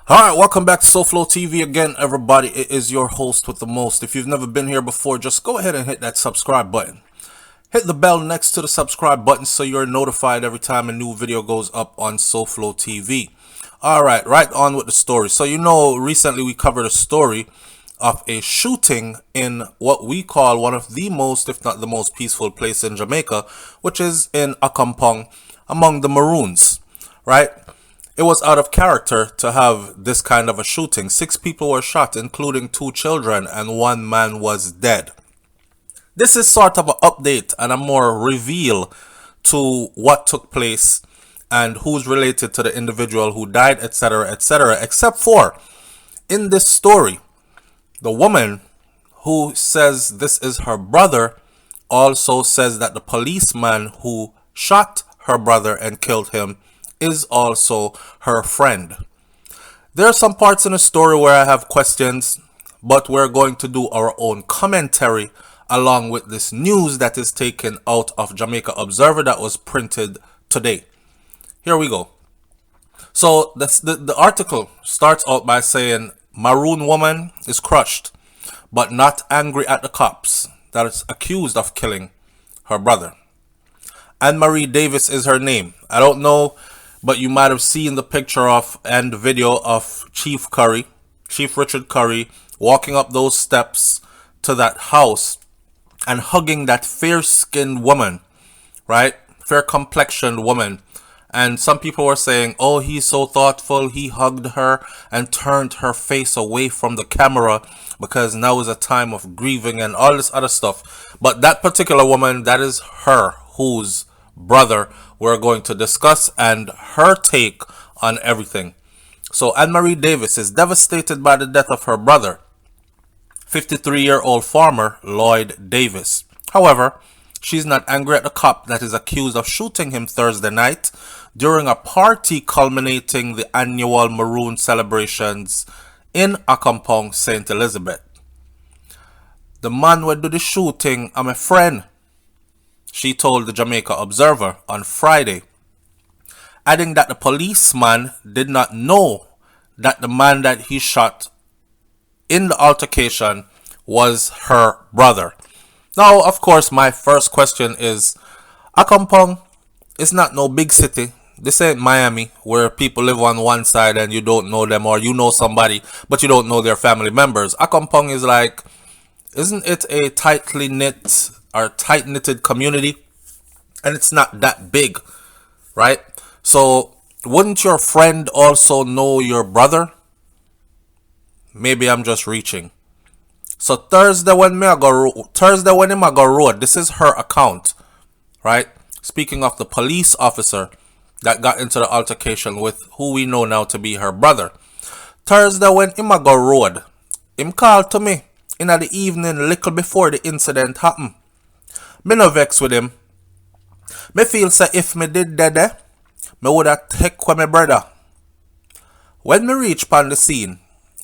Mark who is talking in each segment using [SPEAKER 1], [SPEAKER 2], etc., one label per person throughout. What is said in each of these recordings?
[SPEAKER 1] Alright, welcome back to SouFLoTV again, everybody. It is your host with the most. If you've never been here before, just go ahead and hit that subscribe button. Hit the bell next to the subscribe button so you're notified every time a new video goes up on SouFLoTV. Alright, right on with the story. So recently we covered a story of a shooting in what we call one of the most, if not the most peaceful place in Jamaica, which is in Accompong among the Maroons, right? It was out of character to have this kind of a shooting. 6 people were shot, including 2 children, and 1 man was dead. This is sort of an update and a more reveal to what took place and who's related to the individual who died, etc., etc., except for in this story, the woman who says this is her brother also says that the policeman who shot her brother and killed him is also her friend. There are some parts in the story where I have questions, but we're going to do our own commentary along with this news that is taken out of Jamaica Observer that was printed today. Here we go. So the article starts out by saying Maroon woman is crushed but not angry at the cops that is accused of killing her brother. Anne-Marie Davis is her name. I don't know, but you might have seen the picture of and the video of Chief Richard Curry, walking up those steps to that house and hugging that fair-skinned woman, right? Fair-complexioned woman. And some people were saying, oh, he's so thoughtful. He hugged her and turned her face away from the camera because now is a time of grieving and all this other stuff. But that particular woman, that is her whose brother we're going to discuss and her take on everything. So Anne-Marie Davis is devastated by the death of her brother, 53-year-old farmer Lloyd Davis. However, she's not angry at the cop that is accused of shooting him Thursday night during a party culminating the annual Maroon celebrations in Accompong, St. Elizabeth. The man who did the shooting, I'm a friend, she told the Jamaica Observer on Friday, adding that the policeman did not know that the man that he shot in the altercation was her brother. Now, of course, my first question is, Accompong is not no big city. This ain't Miami where people live on one side and you don't know them, or you know somebody but you don't know their family members. Accompong is like, isn't it a tightly knit or tight-knitted community? And it's not that big, right? So wouldn't your friend also know your brother? Maybe I'm just reaching. So Thursday when him a go road, this is her account, right? Speaking of the police officer that got into the altercation with who we know now to be her brother. Thursday when him a go road, him called to me in the evening little before the incident happened. Me no vex with him. Me feel say if me did that, me woulda take with my brother. When me reach pon the scene,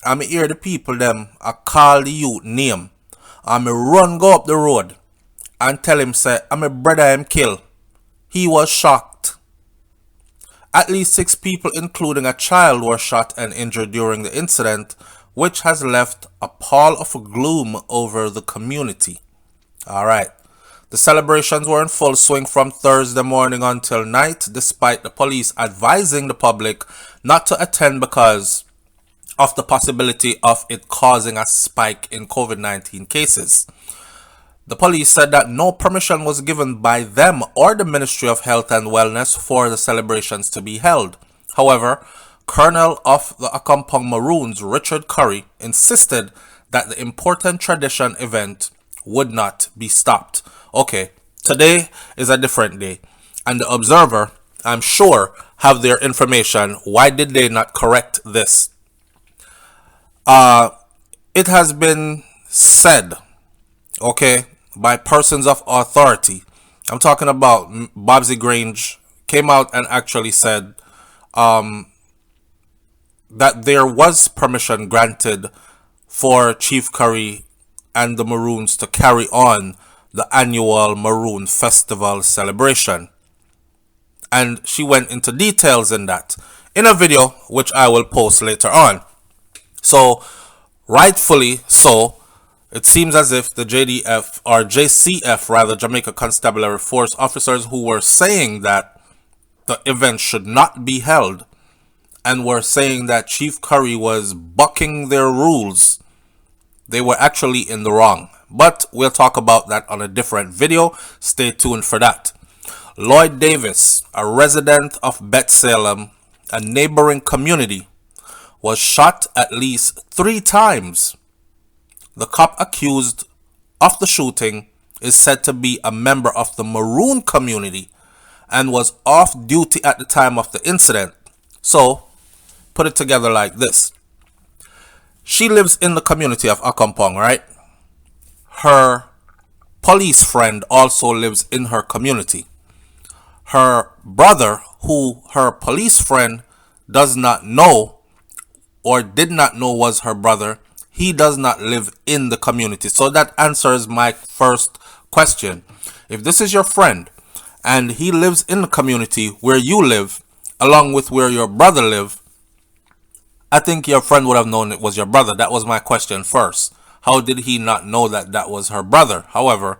[SPEAKER 1] and me hear the people them a call the youth name, and me run go up the road and tell him say I'm a brother him kill. He was shocked. At least 6 people, including a child, were shot and injured during the incident, which has left a pall of gloom over the community. Alright. The celebrations were in full swing from Thursday morning until night, despite the police advising the public not to attend because of the possibility of it causing a spike in COVID-19 cases. The police said that no permission was given by them or the Ministry of Health and Wellness for the celebrations to be held. However, Colonel of the Accompong Maroons, Richard Curry, insisted that the important tradition event would not be stopped. Okay, today is a different day, and the Observer, I'm sure, have their information. Why did they not correct this? It has been said, okay, by persons of authority. I'm talking about Bobsy Grange came out and actually said that there was permission granted for Chief Curry and the Maroons to carry on the annual Maroon Festival celebration. And she went into details in that. in a video which I will post later on. So, rightfully so, it seems as if the JDF or JCF rather, Jamaica Constabulary Force officers who were saying that the event should not be held and were saying that Chief Curry was bucking their rules, they were actually in the wrong. But we'll talk about that on a different video. Stay tuned for that. Lloyd Davis, a resident of Bethsalem, a neighboring community, was shot at least 3 times. The cop accused of the shooting is said to be a member of the Maroon community and was off duty at the time of the incident. So, put it together like this. She lives in the community of Accompong, right? Her police friend also lives in her community. Her brother, who her police friend does not know or did not know was her brother, he does not live in the community. So that answers my first question. If this is your friend and he lives in the community where you live, along with where your brother lives, I think your friend would have known it was your brother. That was my question first. How did he not know that that was her brother? However,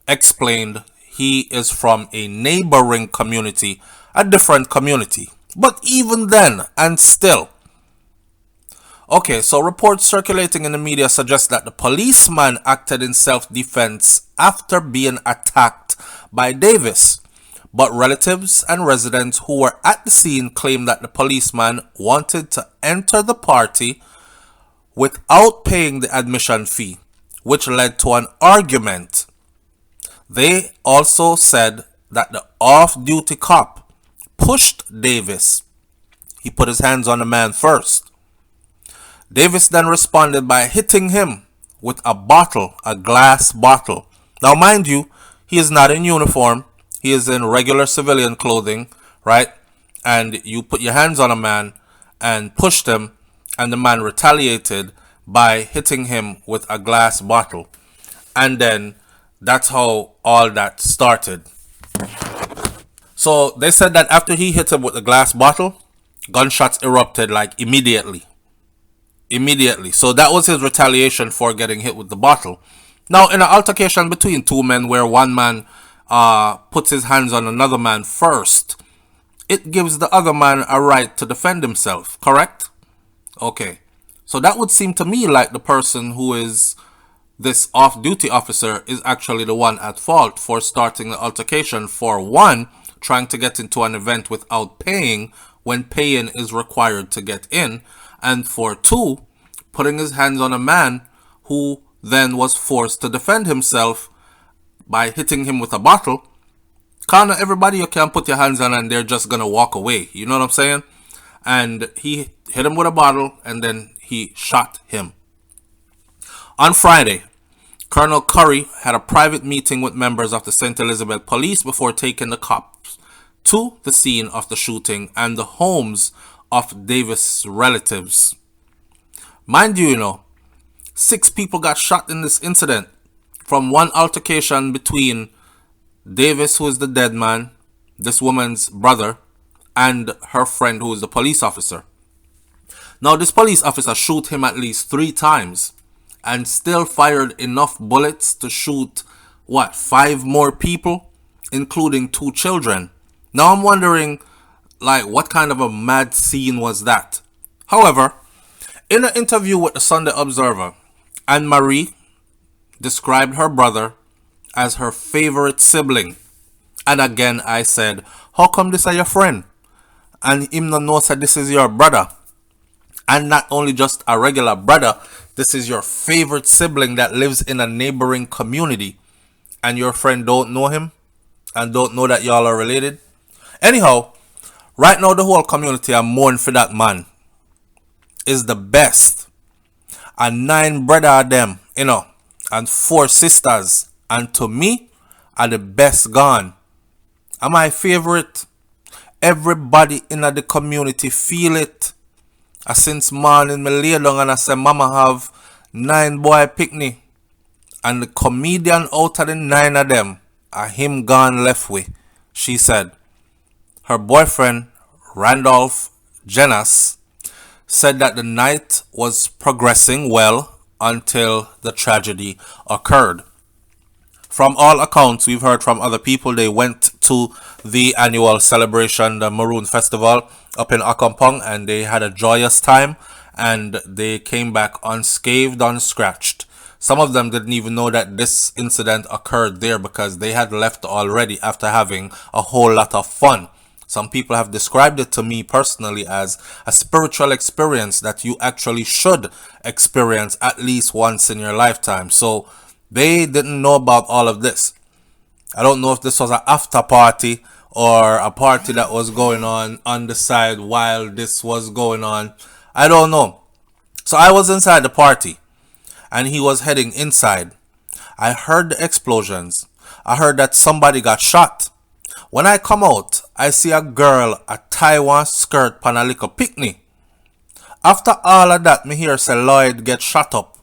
[SPEAKER 1] explained he is from a neighboring community, a different community. But even then, and still. Okay, so reports circulating in the media suggest that the policeman acted in self-defense after being attacked by Davis. But relatives and residents who were at the scene claim that the policeman wanted to enter the party without paying the admission fee, which led to an argument. They also said that the off-duty cop pushed Davis. He put his hands on the man first. Davis then responded by hitting him with a bottle, a glass bottle. Now, mind you, he is not in uniform. He is in regular civilian clothing, right? And you put your hands on a man and pushed him, and the man retaliated by hitting him with a glass bottle. And then that's how all that started. So they said that after he hit him with the glass bottle, gunshots erupted like immediately. So that was his retaliation for getting hit with the bottle. Now, in an altercation between two men where one man puts his hands on another man first, it gives the other man a right to defend himself, correct? Okay. So that would seem to me like the person who is this off-duty officer is actually the one at fault for starting the altercation. For one, trying to get into an event without paying when paying is required to get in. And for two, putting his hands on a man who then was forced to defend himself by hitting him with a bottle. Kind of everybody you can put your hands on and they're just going to walk away. You know what I'm saying? And he hit him with a bottle and then he shot him. On Friday, Colonel Curry had a private meeting with members of the St. Elizabeth Police before taking the cops to the scene of the shooting and the homes of Davis' relatives. Mind you, 6 people got shot in this incident from one altercation between Davis, who is the dead man, this woman's brother, and her friend, who is the police officer. Now, this police officer shoot him at least 3 times and still fired enough bullets to shoot, 5 more people, including 2 children. Now, I'm wondering, what kind of a mad scene was that? However, in an interview with the Sunday Observer, Anne-Marie described her brother as her favorite sibling. And again, I said, how come this is your friend? And him no know that this is your brother. And not only just a regular brother, this is your favorite sibling that lives in a neighboring community. And your friend don't know him and don't know that y'all are related. Anyhow, right now the whole community are mourning for that man. Is the best. And 9 brother of them, and 4 sisters. And to me, are the best gone. Are my favorite. Everybody in the community feel it. Since morning, me lay down and I say, Mama have 9 boy picnic. And the comedian out of the 9 of them, are him gone left way, she said. Her boyfriend, Randolph Jenas, said that the night was progressing well until the tragedy occurred. From all accounts we've heard from other people, they went to the annual celebration, the Maroon Festival up in Accompong, and they had a joyous time, and they came back unscathed, unscratched. Some of them didn't even know that this incident occurred there because they had left already after having a whole lot of fun. Some people have described it to me personally as a spiritual experience that you actually should experience at least once in your lifetime. So they didn't know about all of this. I don't know if this was an after party or a party that was going on the side while this was going on. I don't know. So I was inside the party and he was heading inside. I heard the explosions. I heard that somebody got shot. When I come out, I see a girl a Taiwan skirt pan a little picnic. After all of that, me hear say Lloyd get shot up.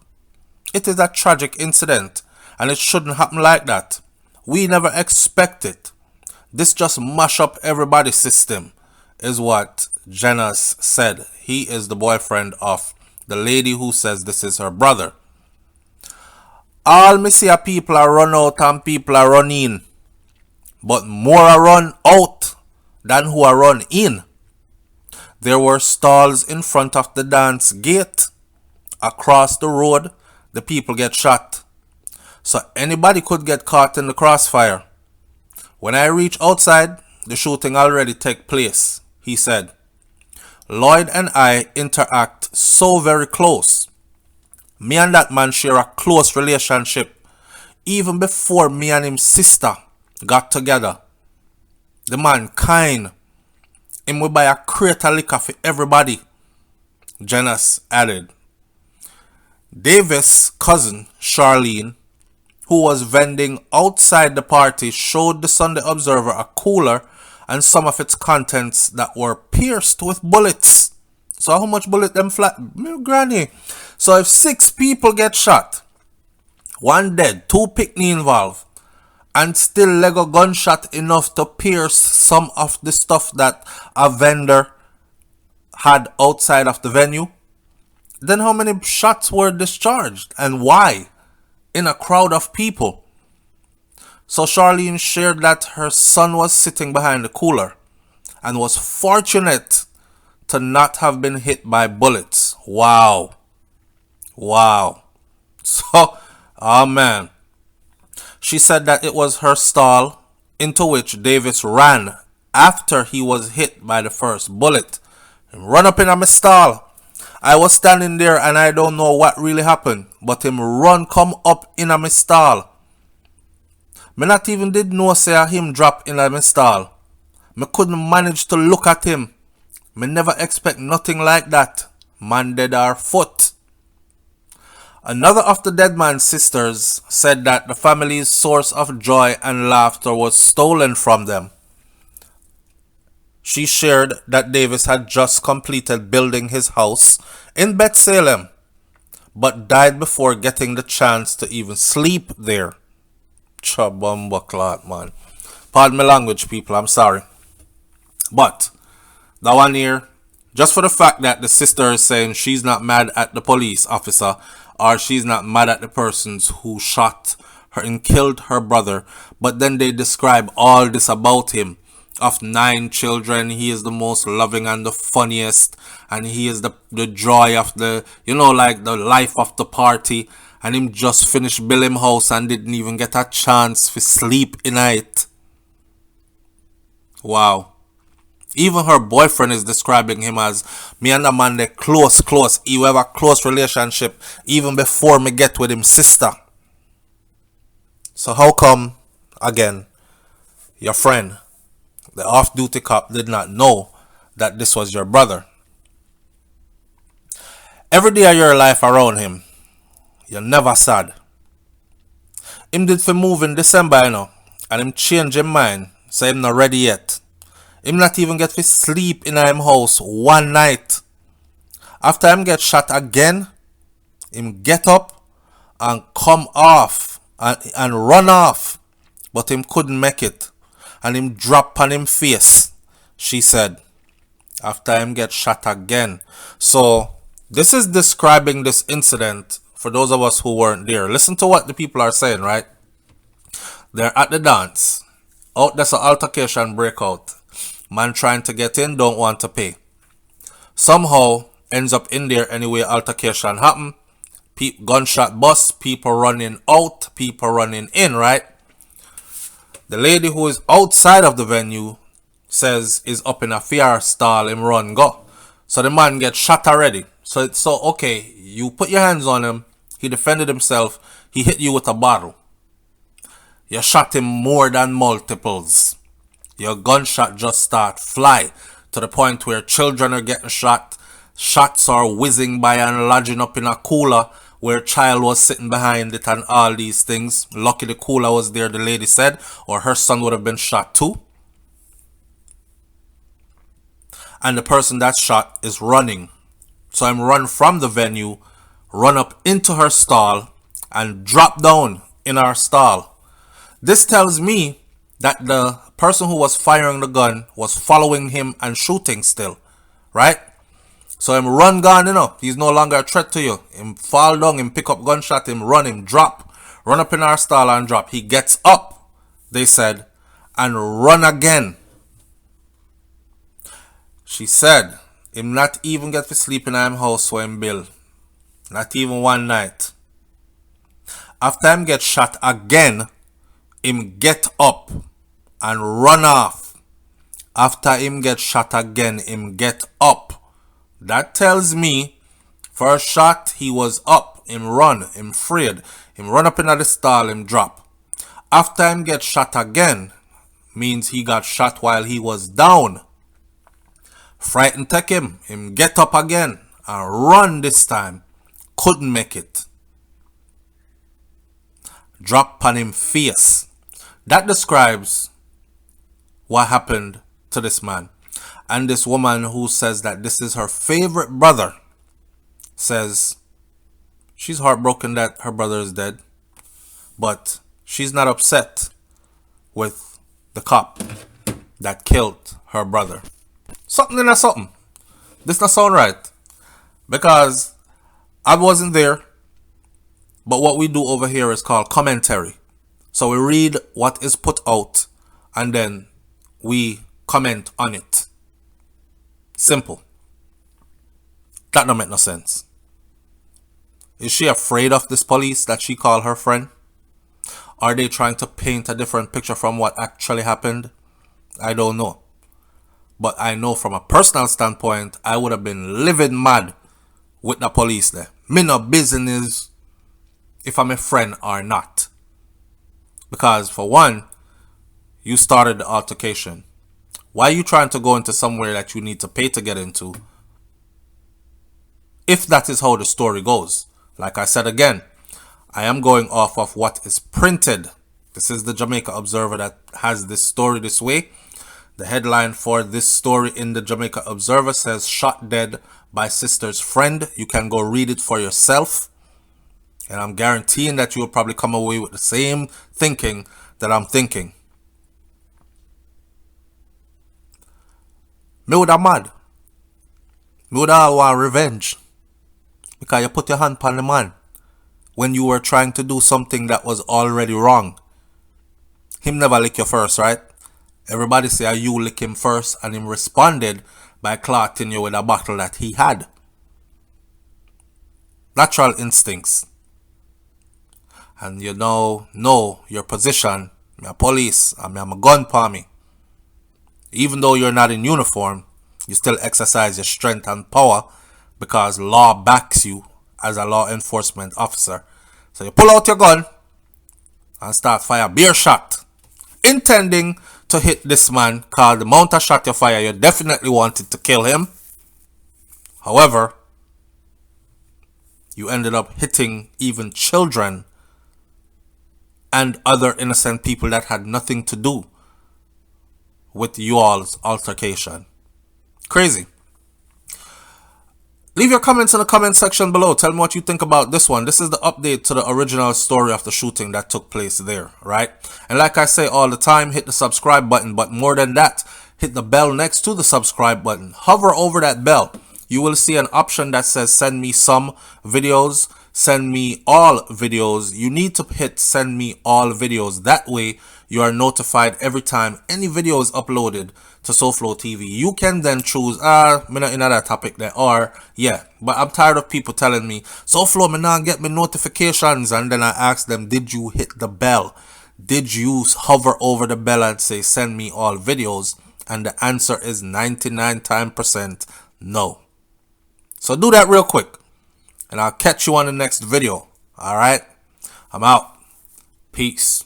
[SPEAKER 1] It is a tragic incident and it shouldn't happen like that. We never expect it. This just mash up everybody's system, is what Jenas said. He is the boyfriend of the lady who says this is her brother. All me see are people are run out and people are run in. But more are run out than who are run in. There were stalls in front of the dance gate. Across the road, the people get shot. So anybody could get caught in the crossfire. When I reach outside, the shooting already take place, he said. Lloyd and I interact so very close. Me and that man share a close relationship even before me and his sister got together. The man kind. Him will buy a crate of liquor for everybody, Jenas added. Davis' cousin, Charlene, who was vending outside the party, showed the Sunday Observer a cooler and some of its contents that were pierced with bullets. So how much bullet them flat? Granny. So if 6 people get shot, 1 dead, 2 picnic involved, and still Lego gunshot enough to pierce some of the stuff that a vendor had outside of the venue, then how many shots were discharged and why in a crowd of people? So Charlene shared that her son was sitting behind the cooler and was fortunate to not have been hit by bullets. Wow. So, oh man. She said that it was her stall into which Davis ran after he was hit by the first bullet. Him run up in my stall. I was standing there and I don't know what really happened, but him run come up in my stall. Me not even did know say him drop in my stall. Me couldn't manage to look at him. Me never expect nothing like that. Man dead our foot. Another of the dead man's sisters said that the family's source of joy and laughter was stolen from them. She shared that Davis had just completed building his house in Bethsalem, but died before getting the chance to even sleep there. Chabamba clot, man. Pardon my language, people, I'm sorry. But that one here, just for the fact that the sister is saying she's not mad at the police officer, or she's not mad at the persons who shot her and killed her brother, but then they describe all this about him. Of 9 children, he is the most loving and the funniest, and he is the joy of the, like the life of the party, and him just finished building house and didn't even get a chance to sleep in it. Wow. Even her boyfriend is describing him as, me and the man, they close. He have a close relationship even before me get with him sister. So how come, again, your friend, the off-duty cop, did not know that this was your brother? Every day of your life around him, you're never sad. Him did for move in December, and him change his mind, so him not ready yet. Him not even get to sleep in him house 1 night. After him get shot again, him get up and come off and run off. But him couldn't make it. And him drop on him face, she said. after him get shot again. So this is describing this incident for those of us who weren't there. Listen to what the people are saying, right? They're at the dance. Out there's an altercation breakout. Man trying to get in, don't want to pay. Somehow ends up in there anyway. Altercation happen. Gunshot bust. People running out. People running in, right? The lady who is outside of the venue says is up in a fear stall. Him run go. So the man gets shot already. So it's so okay. You put your hands on him. He defended himself. He hit you with a bottle. You shot him more than multiples. Your gunshot just start fly to the point where children are getting shot. Shots are whizzing by and lodging up in a cooler where a child was sitting behind it and all these things. Lucky the cooler was there, the lady said, or her son would have been shot too. And the person that shot is running. So I'm run from the venue, run up into her stall, and drop down in our stall. This tells me that the person who was firing the gun was following him and shooting still, right? So him run gone, he's no longer a threat to you. Him fall down, him pick up gunshot, him run, him drop. Run up in our stall and drop. He gets up, they said, and run again. She said, him not even get to sleep in him house where him build. Not even one night. After him get shot again, him get up and run off. After him get shot again, him get up. That tells me, first shot, he was up. Him run, him afraid. Him run up into the stall, him drop. After him get shot again, means he got shot while he was down. Frightened take him get up again and run this time. Couldn't make it. Drop on him face. That describes what happened to this man. And this woman who says that this is her favorite brother says she's heartbroken that her brother is dead, but she's not upset with the cop that killed her brother. Something in that something. This not sound right. Because I wasn't there, but what we do over here is called commentary. So we read what is put out and then we comment on it. Simple. That don't make no sense. Is she afraid of this police that she called her friend? Are they trying to paint a different picture from what actually happened? I don't know. But I know from a personal standpoint, I would have been livid mad with the police there. Me no business if I'm a friend or not. Because for one, you started the altercation. Why are you trying to go into somewhere that you need to pay to get into? If that is how the story goes. Like I said again, I am going off of what is printed. This is the Jamaica Observer that has this story this way. The headline for this story in the Jamaica Observer says, "Shot dead by sister's friend." You can go read it for yourself. And I'm guaranteeing that you will probably come away with the same thinking that I'm thinking. Me would have mad. Me would have want revenge. Because you put your hand on the man when you were trying to do something that was already wrong. Him never lick you first, right? Everybody say you lick him first, and him responded by clotting you with a bottle that he had. Natural instincts. And you know your position. Me a police, and me have a gun for me. Even though you're not in uniform, you still exercise your strength and power because law backs you as a law enforcement officer. So you pull out your gun and start fire beer shot, intending to hit this man, because the amount of shot you fire, you definitely wanted to kill him. However, you ended up hitting even children and other innocent people that had nothing to do with you all's altercation. Crazy. Leave your comments in the comment section below. Tell me what you think about this one. This is the update to the original story of the shooting that took place there, right? And like I say all the time, hit the subscribe button. But more than that, hit the bell next to the subscribe button. Hover over that bell. You will see an option that says send me some videos, send me all videos. You need to hit send me all videos. That way you are notified every time any video is uploaded to SouFLoTV. You can then choose, me not in that topic there, or yeah, but I'm tired of people telling me, SouFLo, me not get me notifications, and then I ask them, did you hit the bell? Did you hover over the bell and say send me all videos? And the answer is 99% no. So do that real quick, and I'll catch you on the next video. Alright, I'm out. Peace.